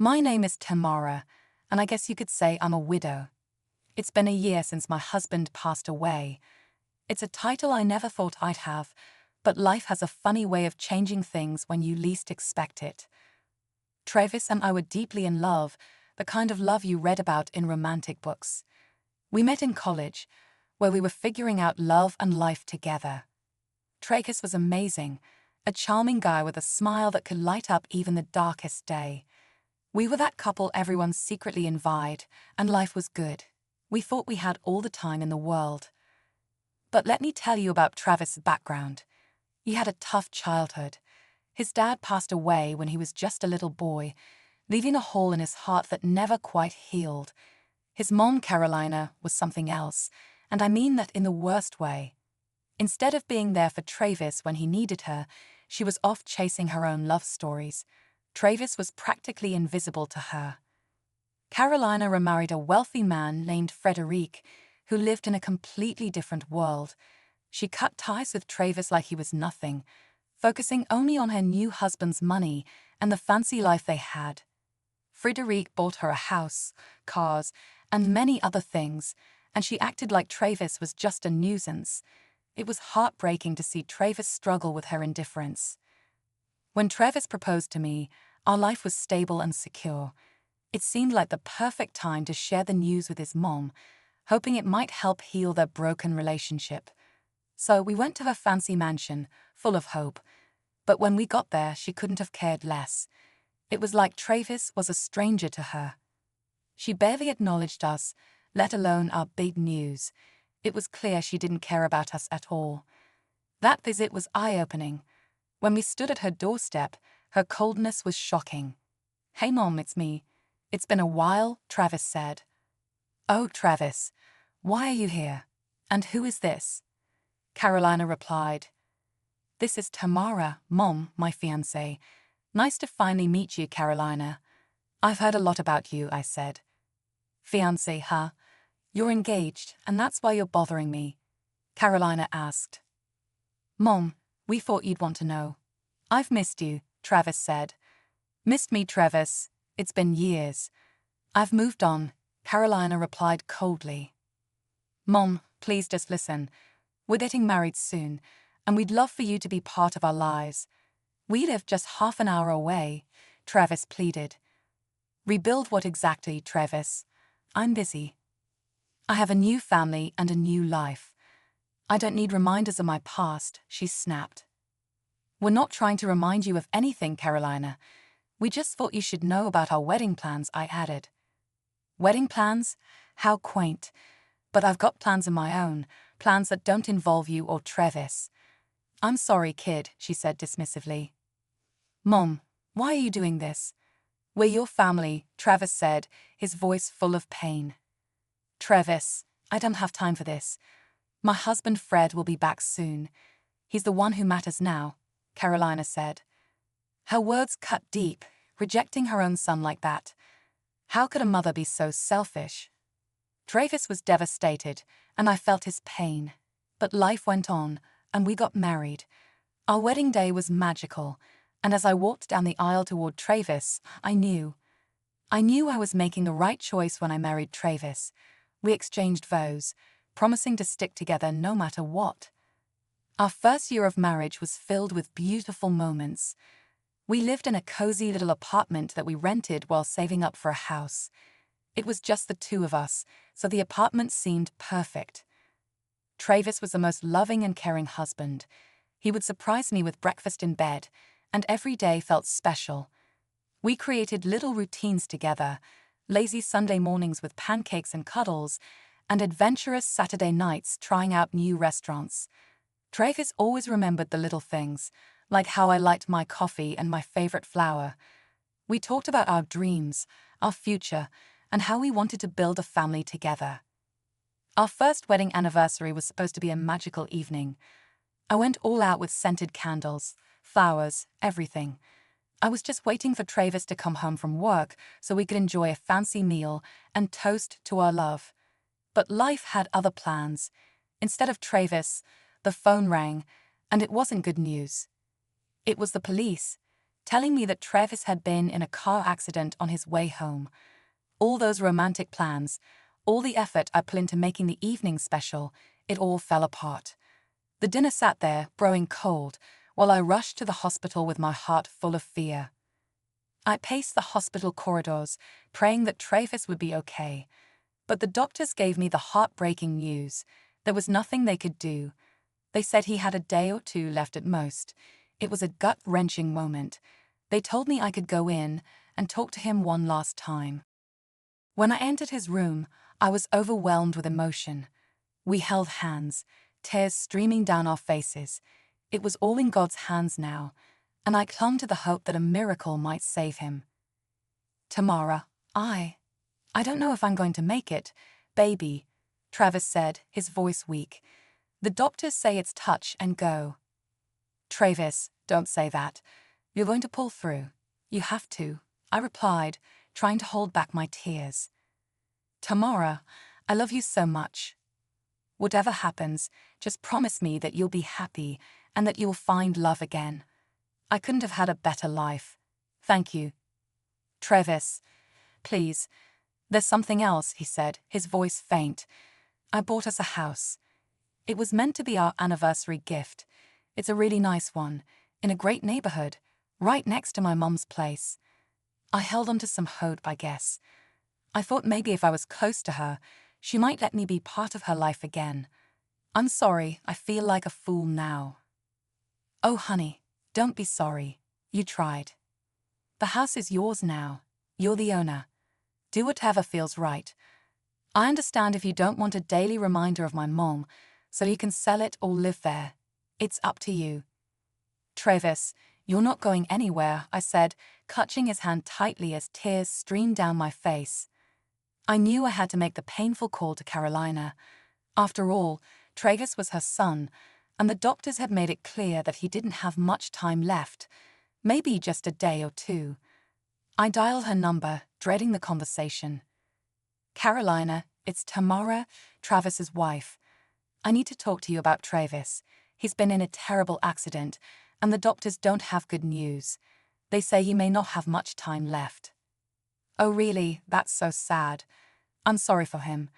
My name is Tamara, and I guess you could say I'm a widow. It's been a year since my husband passed away. It's a title I never thought I'd have, but life has a funny way of changing things when you least expect it. Travis and I were deeply in love, the kind of love you read about in romantic books. We met in college, where we were figuring out love and life together. Travis was amazing, a charming guy with a smile that could light up even the darkest day. We were that couple everyone secretly envied, and life was good. We thought we had all the time in the world. But let me tell you about Travis' background. He had a tough childhood. His dad passed away when he was just a little boy, leaving a hole in his heart that never quite healed. His mom, Carolina, was something else, and I mean that in the worst way. Instead of being there for Travis when he needed her, she was off chasing her own love stories. Travis was practically invisible to her. Carolina remarried a wealthy man named Frederic, who lived in a completely different world. She cut ties with Travis like he was nothing, focusing only on her new husband's money and the fancy life they had. Frederic bought her a house, cars, and many other things, and she acted like Travis was just a nuisance. It was heartbreaking to see Travis struggle with her indifference. When Travis proposed to me, our life was stable and secure. It seemed like the perfect time to share the news with his mom, hoping it might help heal their broken relationship. So we went to her fancy mansion, full of hope. But when we got there, she couldn't have cared less. It was like Travis was a stranger to her. She barely acknowledged us, let alone our big news. It was clear she didn't care about us at all. That visit was eye-opening. When we stood at her doorstep, her coldness was shocking. "Hey Mom, it's me. It's been a while," Travis said. "Oh, Travis, why are you here? And who is this?" Carolina replied. "This is Tamara, Mom, my fiancé. Nice to finally meet you, Carolina." "I've heard a lot about you," I said. "Fiancé, huh? You're engaged, and that's why you're bothering me?" Carolina asked. "Mom, we thought you'd want to know." "I've missed you," Travis said. "Missed me, Travis? It's been years." "I've moved on," Carolina replied coldly. "Mom, please just listen. We're getting married soon, and we'd love for you to be part of our lives. We live just half an hour away," Travis pleaded. "Rebuild what exactly, Travis? I'm busy. I have a new family and a new life. I don't need reminders of my past," she snapped. "We're not trying to remind you of anything, Carolina. We just thought you should know about our wedding plans," I added. "Wedding plans? How quaint. But I've got plans of my own, plans that don't involve you or Travis." "I'm sorry, kid," she said dismissively. "Mom, why are you doing this?" "We're your family," Travis said, his voice full of pain. "Travis, I don't have time for this. My husband Fred will be back soon. He's the one who matters now," Carolina said. Her words cut deep, rejecting her own son like that. How could a mother be so selfish? Travis was devastated, and I felt his pain. But life went on, and we got married. Our wedding day was magical, and as I walked down the aisle toward Travis, I knew I was making the right choice when I married Travis. We exchanged vows, promising to stick together no matter what. Our first year of marriage was filled with beautiful moments. We lived in a cozy little apartment that we rented while saving up for a house. It was just the two of us, so the apartment seemed perfect. Travis was the most loving and caring husband. He would surprise me with breakfast in bed, and every day felt special. We created little routines together, lazy Sunday mornings with pancakes and cuddles, and adventurous Saturday nights trying out new restaurants. Travis always remembered the little things, like how I liked my coffee and my favorite flower. We talked about our dreams, our future, and how we wanted to build a family together. Our first wedding anniversary was supposed to be a magical evening. I went all out with scented candles, flowers, everything. I was just waiting for Travis to come home from work so we could enjoy a fancy meal and toast to our love. But life had other plans. Instead of Travis, the phone rang, and it wasn't good news. It was the police. telling me that Travis had been in a car accident on his way home. All those romantic plans, all the effort I put into making the evening special, it all fell apart. The dinner sat there, growing cold, while I rushed to the hospital with my heart full of fear. I paced the hospital corridors, praying that Travis would be okay. But the doctors gave me the heartbreaking news. There was nothing they could do. They said he had a day or two left at most. It was a gut-wrenching moment. They told me I could go in and talk to him one last time. When I entered his room, I was overwhelmed with emotion. We held hands, tears streaming down our faces. It was all in God's hands now, and I clung to the hope that a miracle might save him. Tamara, I don't know if I'm going to make it, baby, Travis said, his voice weak. The doctors say it's touch and go. Travis, don't say that. You're going to pull through. You have to, I replied, trying to hold back my tears. Tamara, I love you so much. Whatever happens, just promise me that you'll be happy and that you'll find love again. I couldn't have had a better life. Thank you. Travis, please. There's something else, he said, his voice faint. I bought us a house. It was meant to be our anniversary gift. It's a really nice one, in a great neighborhood, right next to my mom's place. I held on to some hope, I guess. I thought maybe if I was close to her, she might let me be part of her life again. I'm sorry, I feel like a fool now. Oh, honey, don't be sorry. You tried. The house is yours now. You're the owner. Do whatever feels right. I understand if you don't want a daily reminder of my mom, so you can sell it or live there. It's up to you. Travis, you're not going anywhere, I said, clutching his hand tightly as tears streamed down my face. I knew I had to make the painful call to Carolina. After all, Travis was her son, and the doctors had made it clear that he didn't have much time left, maybe just a day or two. I dialed her number, dreading the conversation. Carolina, it's Tamara, Travis's wife. I need to talk to you about Travis. He's been in a terrible accident, and the doctors don't have good news. They say he may not have much time left. Oh really, that's so sad. I'm sorry for him.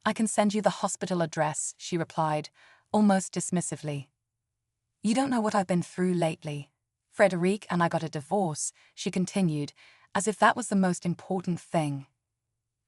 I can send you the hospital address, she replied, almost dismissively. You don't know what I've been through lately. Frederic and I got a divorce, she continued, as if that was the most important thing.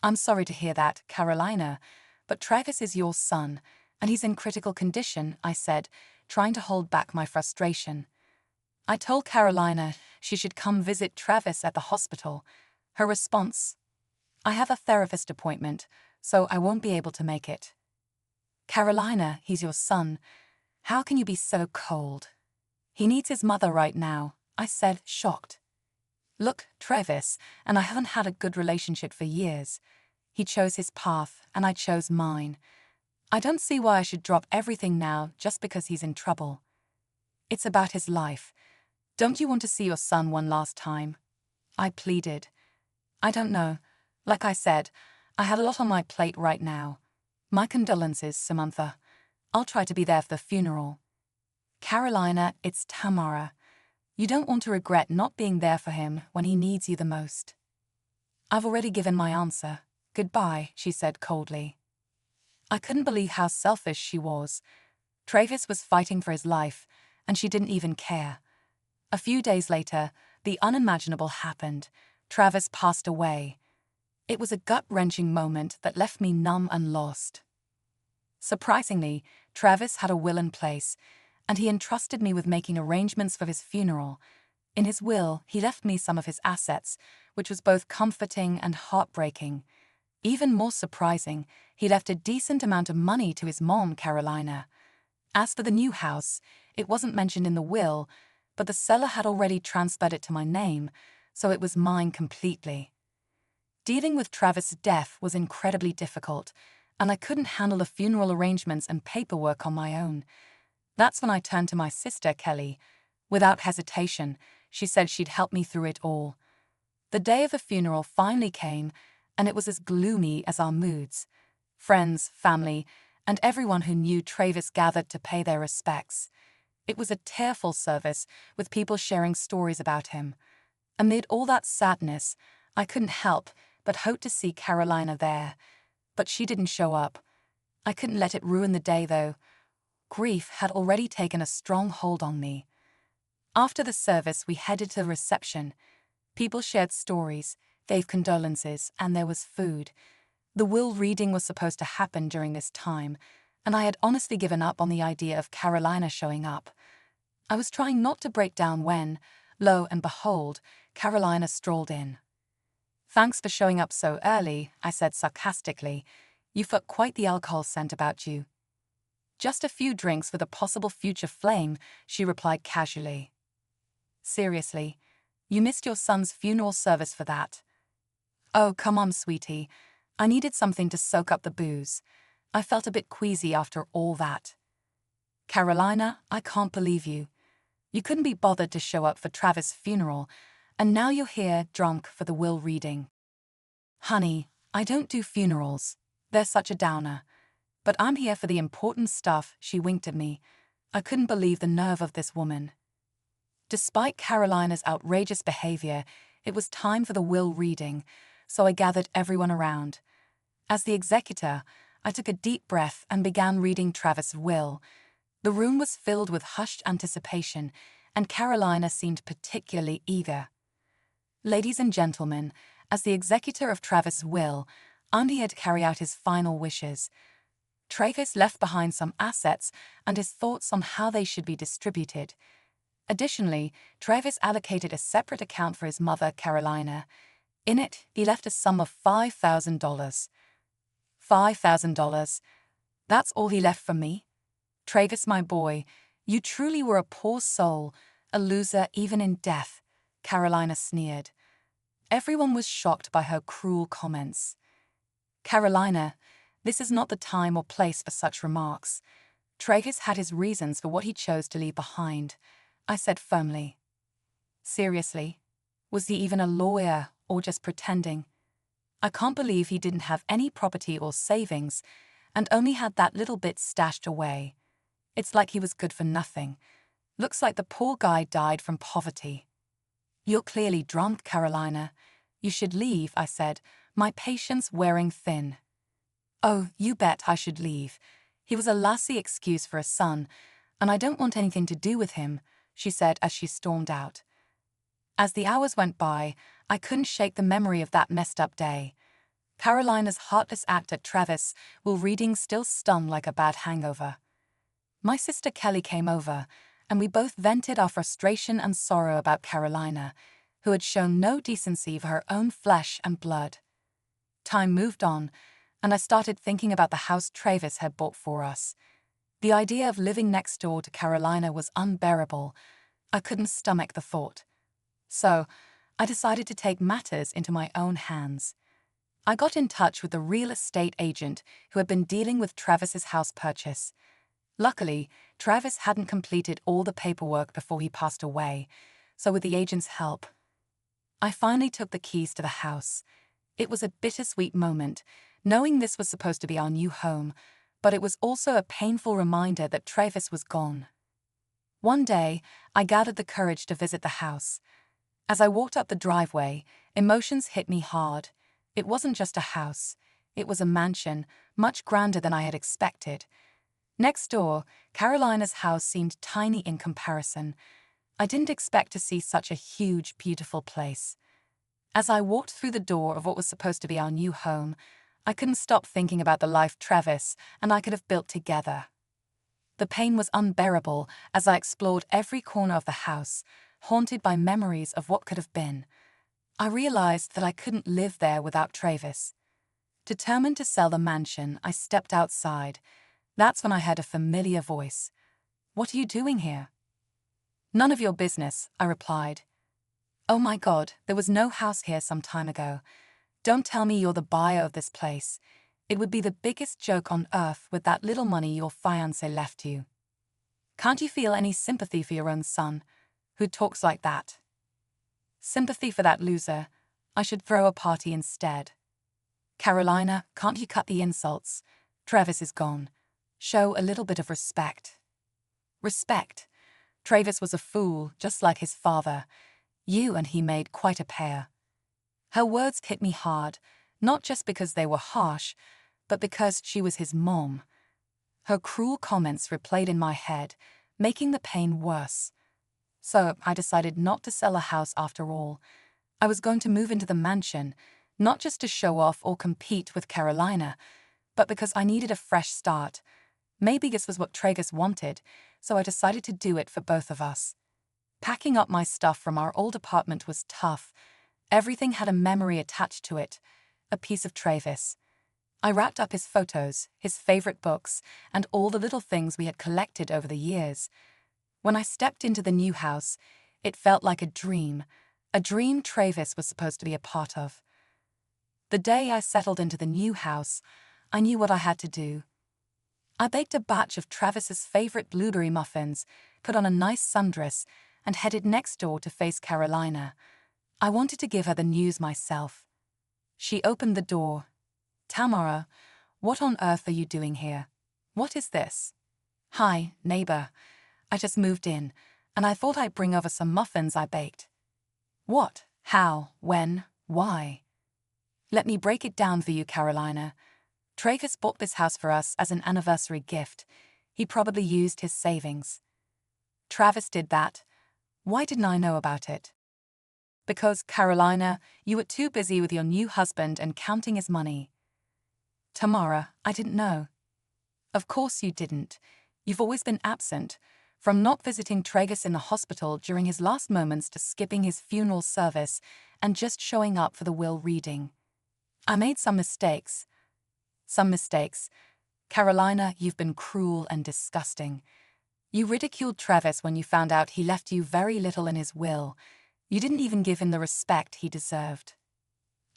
I'm sorry to hear that, Carolina, but Travis is your son, and he's in critical condition, I said, trying to hold back my frustration. I told Carolina she should come visit Travis at the hospital. Her response, I have a therapist appointment, so I won't be able to make it. Carolina, he's your son. How can you be so cold? He needs his mother right now, I said, shocked. Look, Travis and I haven't had a good relationship for years. He chose his path, and I chose mine. I don't see why I should drop everything now just because he's in trouble. It's about his life. Don't you want to see your son one last time? I pleaded. I don't know. Like I said, I had a lot on my plate right now. My condolences, Samantha. I'll try to be there for the funeral. Carolina, it's Tamara. You don't want to regret not being there for him when he needs you the most. I've already given my answer. Goodbye, she said coldly. I couldn't believe how selfish she was. Travis was fighting for his life, and she didn't even care. A few days later, the unimaginable happened. Travis passed away. It was a gut-wrenching moment that left me numb and lost. Surprisingly, Travis had a will in place, and he entrusted me with making arrangements for his funeral. In his will, he left me some of his assets, which was both comforting and heartbreaking. Even more surprising, he left a decent amount of money to his mom, Carolina. As for the new house, it wasn't mentioned in the will, but the seller had already transferred it to my name, so it was mine completely. Dealing with Travis' death was incredibly difficult, and I couldn't handle the funeral arrangements and paperwork on my own. That's when I turned to my sister, Kelly. Without hesitation, she said she'd help me through it all. The day of the funeral finally came, and it was as gloomy as our moods. Friends, family, and everyone who knew Travis gathered to pay their respects. It was a tearful service, with people sharing stories about him. Amid all that sadness, I couldn't help but hope to see Carolina there. But she didn't show up. I couldn't let it ruin the day, though. Grief had already taken a strong hold on me. After the service, we headed to the reception. People shared stories, gave condolences, and there was food. The will reading was supposed to happen during this time, and I had honestly given up on the idea of Carolina showing up. I was trying not to break down when, lo and behold, Carolina strolled in. "Thanks for showing up so early," I said sarcastically. "You've got quite the alcohol scent about you." "Just a few drinks with a possible future flame," she replied casually. "Seriously, you missed your son's funeral service for that." "Oh, come on, sweetie. I needed something to soak up the booze. I felt a bit queasy after all that." "Carolina, I can't believe you. You couldn't be bothered to show up for Travis' funeral, and now you're here drunk for the will reading." "Honey, I don't do funerals. They're such a downer. But I'm here for the important stuff," she winked at me. I couldn't believe the nerve of this woman. Despite Carolina's outrageous behavior, it was time for the will reading, so I gathered everyone around. As the executor, I took a deep breath and began reading Travis' will. The room was filled with hushed anticipation, and Carolina seemed particularly eager. "Ladies and gentlemen, as the executor of Travis' will, I'm here to carry out his final wishes. Travis left behind some assets and his thoughts on how they should be distributed. Additionally, Travis allocated a separate account for his mother, Carolina. In it, he left a sum of $5,000. $5,000? That's all he left for me? Travis, my boy, you truly were a poor soul, a loser even in death," Carolina sneered. Everyone was shocked by her cruel comments. "Carolina, this is not the time or place for such remarks. Travis had his reasons for what he chose to leave behind," I said firmly. "Seriously? Was he even a lawyer or just pretending? I can't believe he didn't have any property or savings and only had that little bit stashed away. It's like he was good for nothing. Looks like the poor guy died from poverty." "You're clearly drunk, Carolina. You should leave," I said, my patience wearing thin. "Oh, you bet I should leave. He was a lousy excuse for a son, and I don't want anything to do with him," she said as she stormed out. As the hours went by, I couldn't shake the memory of that messed up day. Carolina's heartless act at Travis will reading still stung like a bad hangover. My sister Kelly came over, and we both vented our frustration and sorrow about Carolina, who had shown no decency for her own flesh and blood. Time moved on, and I started thinking about the house Travis had bought for us. The idea of living next door to Carolina was unbearable. I couldn't stomach the thought. So, I decided to take matters into my own hands. I got in touch with the real estate agent who had been dealing with Travis's house purchase. Luckily, Travis hadn't completed all the paperwork before he passed away, so with the agent's help, I finally took the keys to the house. It was a bittersweet moment, knowing this was supposed to be our new home, but it was also a painful reminder that Travis was gone. One day, I gathered the courage to visit the house. As I walked up the driveway, emotions hit me hard. It wasn't just a house. It was a mansion, much grander than I had expected. Next door, Carolina's house seemed tiny in comparison. I didn't expect to see such a huge, beautiful place. As I walked through the door of what was supposed to be our new home, I couldn't stop thinking about the life Travis and I could have built together. The pain was unbearable as I explored every corner of the house, haunted by memories of what could have been. I realized that I couldn't live there without Travis. Determined to sell the mansion, I stepped outside. That's when I heard a familiar voice. "What are you doing here?" "None of your business," I replied. "Oh my God, there was no house here some time ago. Don't tell me you're the buyer of this place. It would be the biggest joke on earth with that little money your fiancé left you. Can't you feel any sympathy for your own son, who talks like that?" "Sympathy for that loser. I should throw a party instead." "Carolina, can't you cut the insults? Travis is gone. Show a little bit of respect." "Respect? Travis was a fool, just like his father. You and he made quite a pair." Her words hit me hard, not just because they were harsh, but because she was his mom. Her cruel comments replayed in my head, making the pain worse. So I decided not to sell a house after all. I was going to move into the mansion, not just to show off or compete with Carolina, but because I needed a fresh start. Maybe this was what Travis wanted, so I decided to do it for both of us. Packing up my stuff from our old apartment was tough. Everything had a memory attached to it, a piece of Travis. I wrapped up his photos, his favorite books, and all the little things we had collected over the years. When I stepped into the new house, it felt like a dream Travis was supposed to be a part of. The day I settled into the new house, I knew what I had to do. I baked a batch of Travis's favorite blueberry muffins, put on a nice sundress, and headed next door to face Carolina. I wanted to give her the news myself. She opened the door. "Tamara, what on earth are you doing here? What is this?" "Hi, neighbor. I just moved in, and I thought I'd bring over some muffins I baked." "What? How? When? Why?" "Let me break it down for you, Carolina. Travis bought this house for us as an anniversary gift. He probably used his savings." "Travis did that? Why didn't I know about it?" "Because, Carolina, you were too busy with your new husband and counting his money." "Tamara, I didn't know." "Of course you didn't. You've always been absent, from not visiting Travis in the hospital during his last moments to skipping his funeral service and just showing up for the will reading." "I made some mistakes." "Some mistakes. Carolina, you've been cruel and disgusting. You ridiculed Travis when you found out he left you very little in his will. You didn't even give him the respect he deserved."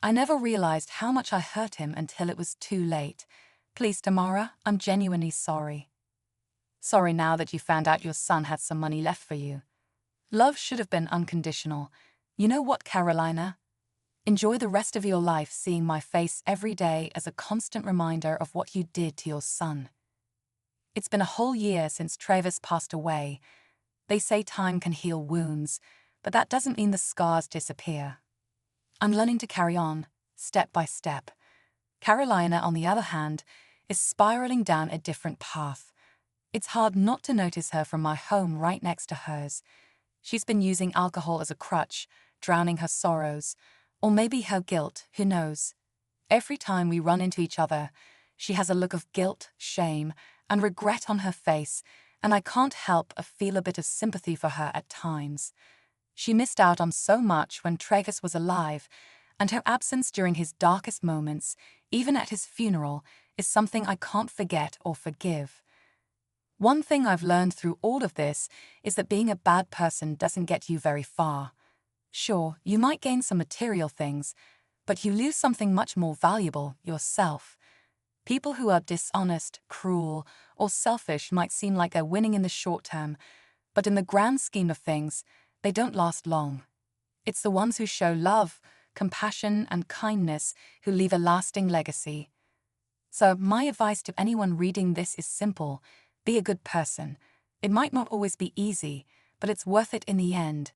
"I never realized how much I hurt him until it was too late. Please, Tamara, I'm genuinely sorry." "Sorry now that you found out your son had some money left for you. Love should have been unconditional. You know what, Carolina? Enjoy the rest of your life seeing my face every day as a constant reminder of what you did to your son. It's been a whole year since Travis passed away. They say time can heal wounds, but that doesn't mean the scars disappear. I'm learning to carry on, step by step. Carolina, on the other hand, is spiraling down a different path. It's hard not to notice her from my home right next to hers. She's been using alcohol as a crutch, drowning her sorrows, or maybe her guilt, who knows. Every time we run into each other, she has a look of guilt, shame, and regret on her face, and I can't help but feel a bit of sympathy for her at times. She missed out on so much when Travis was alive, and her absence during his darkest moments, even at his funeral, is something I can't forget or forgive. One thing I've learned through all of this is that being a bad person doesn't get you very far. Sure, you might gain some material things, but you lose something much more valuable, yourself. People who are dishonest, cruel, or selfish might seem like they're winning in the short term, but in the grand scheme of things, they don't last long. It's the ones who show love, compassion, and kindness who leave a lasting legacy. So my advice to anyone reading this is simple: be a good person. It might not always be easy, but it's worth it in the end.